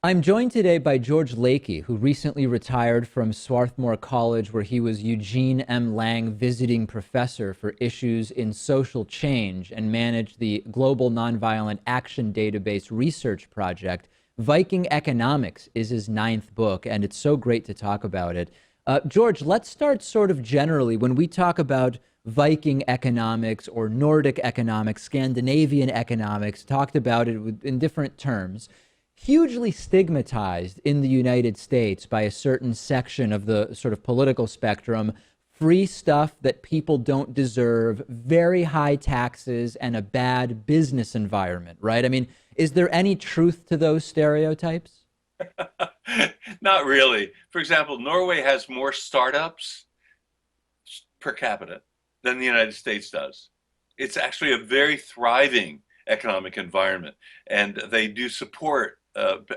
I'm joined today by George Lakey, who recently retired from Swarthmore College, where he was Eugene M. Lang Visiting Professor for Issues in Social Change and managed the Global Nonviolent Action Database Research Project. Viking Economics is his ninth book, and it's so great to talk about it. George, let's start sort of generally. When we talk about Viking economics or Nordic economics, Scandinavian economics, talked about it in different terms, hugely stigmatized in the United States by a certain section of the sort of political spectrum. Free stuff that people don't deserve, very high taxes, and a bad business environment, right? I mean, is there any truth to those stereotypes? Not really. For example, Norway has more startups per capita than the United States does. It's actually a very thriving economic environment, and they do support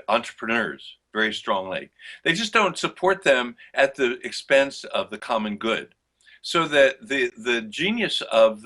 entrepreneurs very strongly. They just don't support them at the expense of the common good. So that the genius of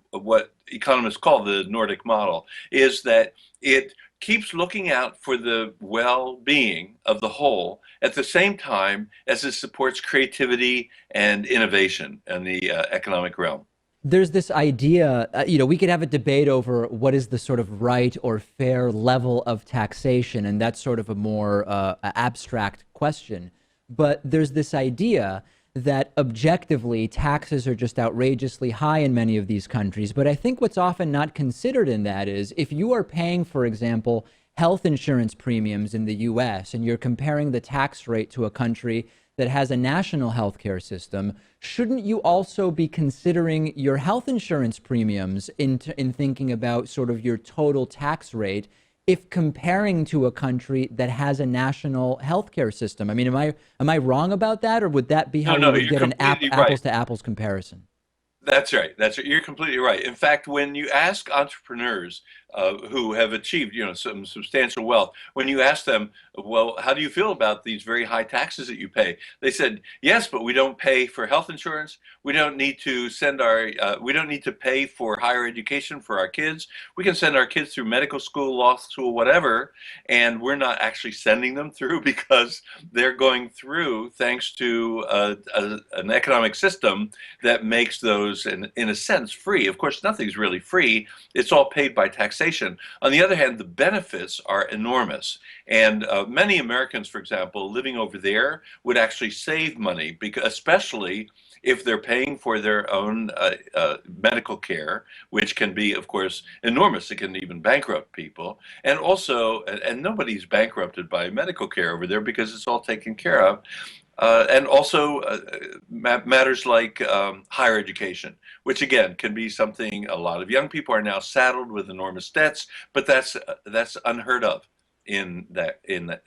what economists call the Nordic model is that it keeps looking out for the well-being of the whole at the same time as it supports creativity and innovation in the economic realm. There's this idea, we could have a debate over what is the sort of right or fair level of taxation, and that's sort of a more abstract question. But there's this idea that objectively taxes are just outrageously high in many of these countries. But I think what's often not considered in that is if you are paying, for example, health insurance premiums in the US and you're comparing the tax rate to a country that has a national healthcare system, shouldn't you also be considering your health insurance premiums in thinking about sort of your total tax rate if comparing to a country that has a national healthcare system? I mean, am I wrong about that, or would that be how No, we no, would you're get an completely right. apples to apples comparison? That's right. That's right. You're completely right. In fact, when you ask entrepreneurs who have achieved, some substantial wealth, when you ask them, well, how do you feel about these very high taxes that you pay? They said, yes, but we don't pay for health insurance. We don't need to pay for higher education for our kids. We can send our kids through medical school, law school, whatever, and we're not actually sending them through because they're going through thanks to an economic system that makes those, in a sense, free. Of course, nothing's really free. It's all paid by taxation. On the other hand, the benefits are enormous. And many Americans, for example, living over there would actually save money, because, especially if they're paying for their own medical care, which can be, of course, enormous. It can even bankrupt people. And also, and nobody's bankrupted by medical care over there because it's all taken care of. And also matters like higher education, which again can be something a lot of young people are now saddled with enormous debts, but that's unheard of in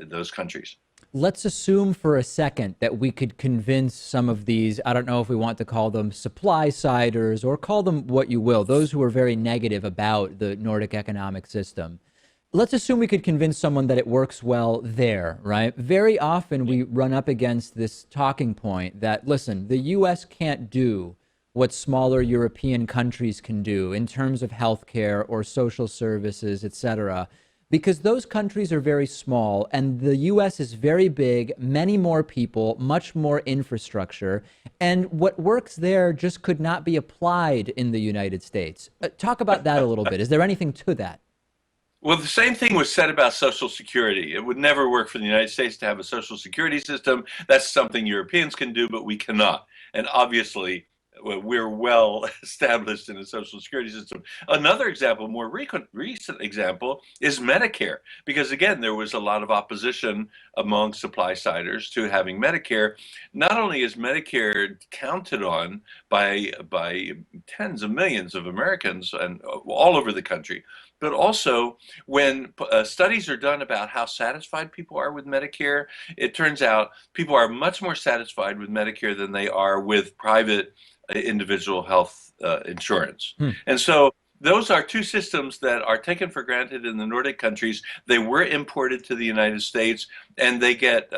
those countries. Let's assume for a second that we could convince some of these, I don't know if we want to call them supply siders or call them what you will, those who are very negative about the Nordic economic system. Let's assume we could convince someone that it works well there, right? Very often we run up against this talking point that, listen, the US can't do what smaller European countries can do in terms of healthcare or social services, et cetera, because those countries are very small and the US is very big, many more people, much more infrastructure, and what works there just could not be applied in the United States. Talk about that a little bit. Is there anything to that? Well, the same thing was said about Social Security. It would never work for the United States to have a Social Security system. That's something Europeans can do, but we cannot. And obviously, we're well established in the Social Security system. Another example, more recent example, is Medicare, because again, there was a lot of opposition among supply siders to having Medicare. Not only is Medicare counted on by tens of millions of Americans and all over the country, but also when studies are done about how satisfied people are with Medicare, it turns out people are much more satisfied with Medicare than they are with private individual health insurance. Hmm. And so those are two systems that are taken for granted in the Nordic countries. They were imported to the United States, and they get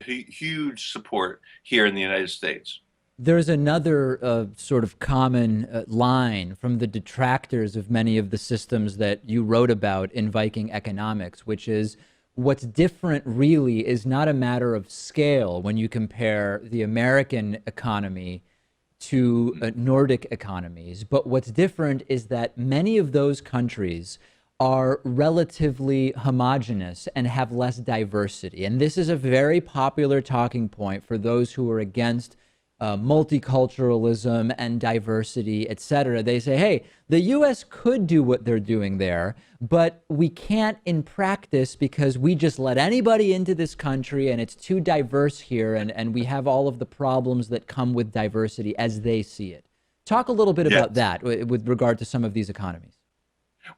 huge support here in the United States. There's another sort of common line from the detractors of many of the systems that you wrote about in Viking Economics, which is What's different really is not a matter of scale when you compare the American economy to Nordic economies. But what's different is that many of those countries are relatively homogenous and have less diversity. And this is a very popular talking point for those who are against multiculturalism and diversity, et cetera. They say, hey, the US could do what they're doing there, but we can't in practice because we just let anybody into this country and it's too diverse here, and we have all of the problems that come with diversity as they see it. Talk a little bit about Yes. that with regard to some of these economies.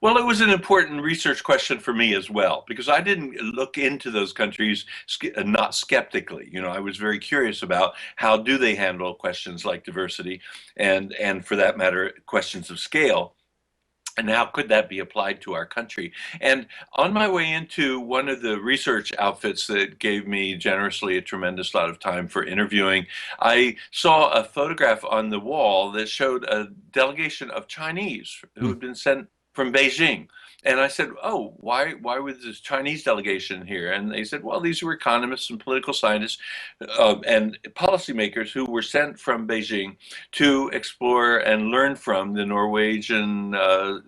Well, it was an important research question for me as well, because I didn't look into those countries not skeptically. I was very curious about how do they handle questions like diversity and for that matter, questions of scale. And how could that be applied to our country? And on my way into one of the research outfits that gave me generously a tremendous lot of time for interviewing, I saw a photograph on the wall that showed a delegation of Chinese who Hmm. had been sent from Beijing. And I said, oh, why was this Chinese delegation here? And they said, well, these were economists and political scientists and policymakers who were sent from Beijing to explore and learn from the Norwegian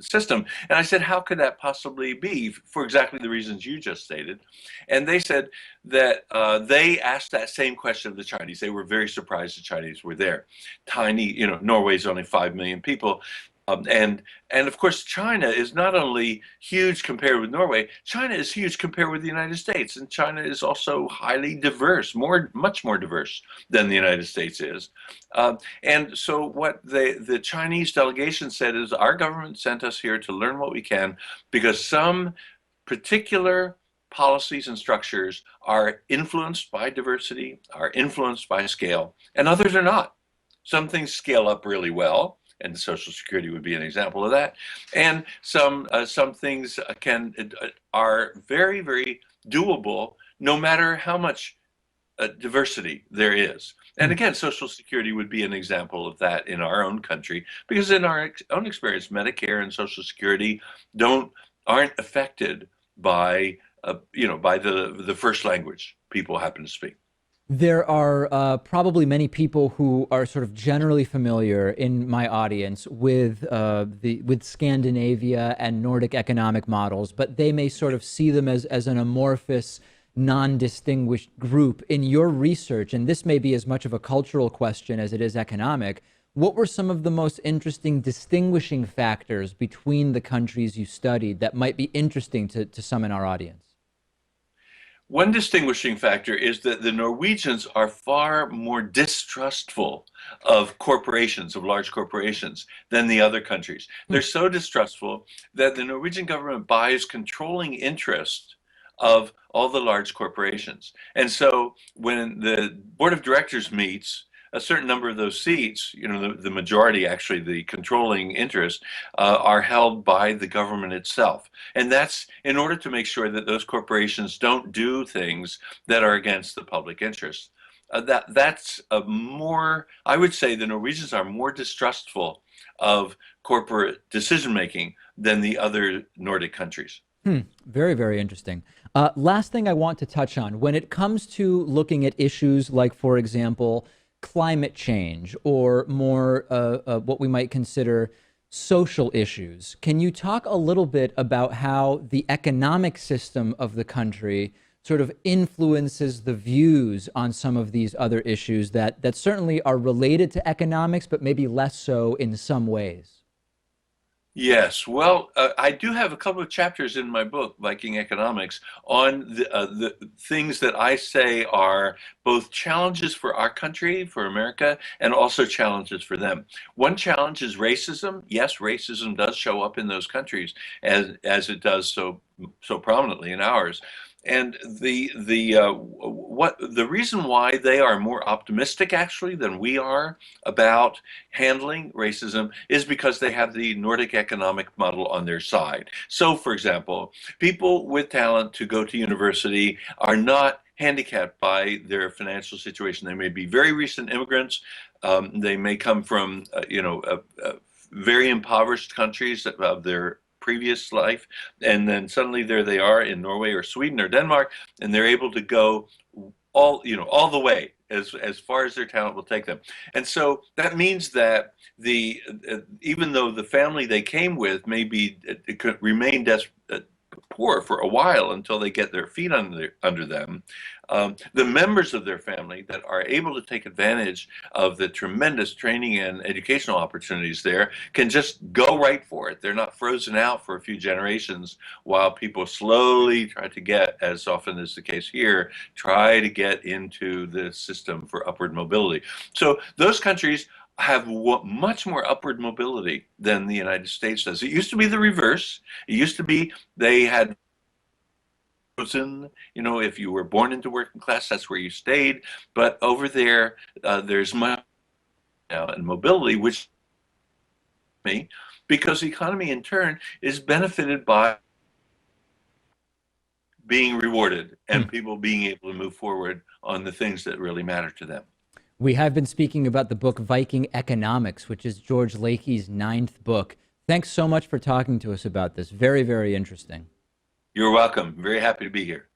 system. And I said, how could that possibly be for exactly the reasons you just stated? And they said that they asked that same question of the Chinese. They were very surprised the Chinese were there. Tiny, Norway's only 5 million people. And of course, China is not only huge compared with Norway. China is huge compared with the United States, and China is also highly diverse, much more diverse than the United States is. And so, what the Chinese delegation said is, our government sent us here to learn what we can, because some particular policies and structures are influenced by diversity, are influenced by scale, and others are not. Some things scale up really well, and Social Security would be an example of that. And some things are very, very doable, no matter how much diversity there is. And Hmm. again, Social Security would be an example of that in our own country, because in our own experience, Medicare and Social Security don't aren't affected by by the first language people happen to speak. There are probably many people who are sort of generally familiar in my audience with with Scandinavia and Nordic economic models, but they may sort of see them as an amorphous, non-distinguished group. In your research, and this may be as much of a cultural question as it is economic, what were some of the most interesting distinguishing factors between the countries you studied that might be interesting to some in our audience? One distinguishing factor is that the Norwegians are far more distrustful of corporations, of large corporations, than the other countries. Hmm. They're so distrustful that the Norwegian government buys controlling interest of all the large corporations. And so when the board of directors meets, a certain number of those seats, the majority, actually, the controlling interest, are held by the government itself. And that's in order to make sure that those corporations don't do things that are against the public interest. That's a more, I would say the Norwegians are more distrustful of corporate decision making than the other Nordic countries. Hmm. Very, very interesting. Last thing I want to touch on when it comes to looking at issues like, for example, climate change or more what we might consider social issues. Can you talk a little bit about how the economic system of the country sort of influences the views on some of these other issues that certainly are related to economics, but maybe less so in some ways? Yes, well, I do have a couple of chapters in my book, Viking Economics, on the things that I say are both challenges for our country, for America, and also challenges for them. One challenge is racism. Yes, racism does show up in those countries as it does so prominently in ours. And the reason why they are more optimistic actually than we are about handling racism is because they have the Nordic economic model on their side. So, for example, people with talent to go to university are not handicapped by their financial situation. They may be very recent immigrants. They may come from, very impoverished countries of their previous life, and then suddenly there they are in Norway or Sweden or Denmark, and they're able to go all the way as far as their talent will take them. And so that means that the even though the family they came with may be it could remain poor for a while until they get their feet under them. The members of their family that are able to take advantage of the tremendous training and educational opportunities there can just go right for it. They're not frozen out for a few generations while people slowly try to get, as often is the case here, try to get into the system for upward mobility. So those countries have much more upward mobility than the United States does. It used to be the reverse. It used to be they had chosen, if you were born into working class, that's where you stayed. But over there, there's much now and mobility, which because the economy in turn is benefited by being rewarded and people being able to move forward on the things that really matter to them. We have been speaking about the book Viking Economics, which is George Lakey's 9th book. Thanks so much for talking to us about this. Very, very interesting. You're welcome. Very happy to be here.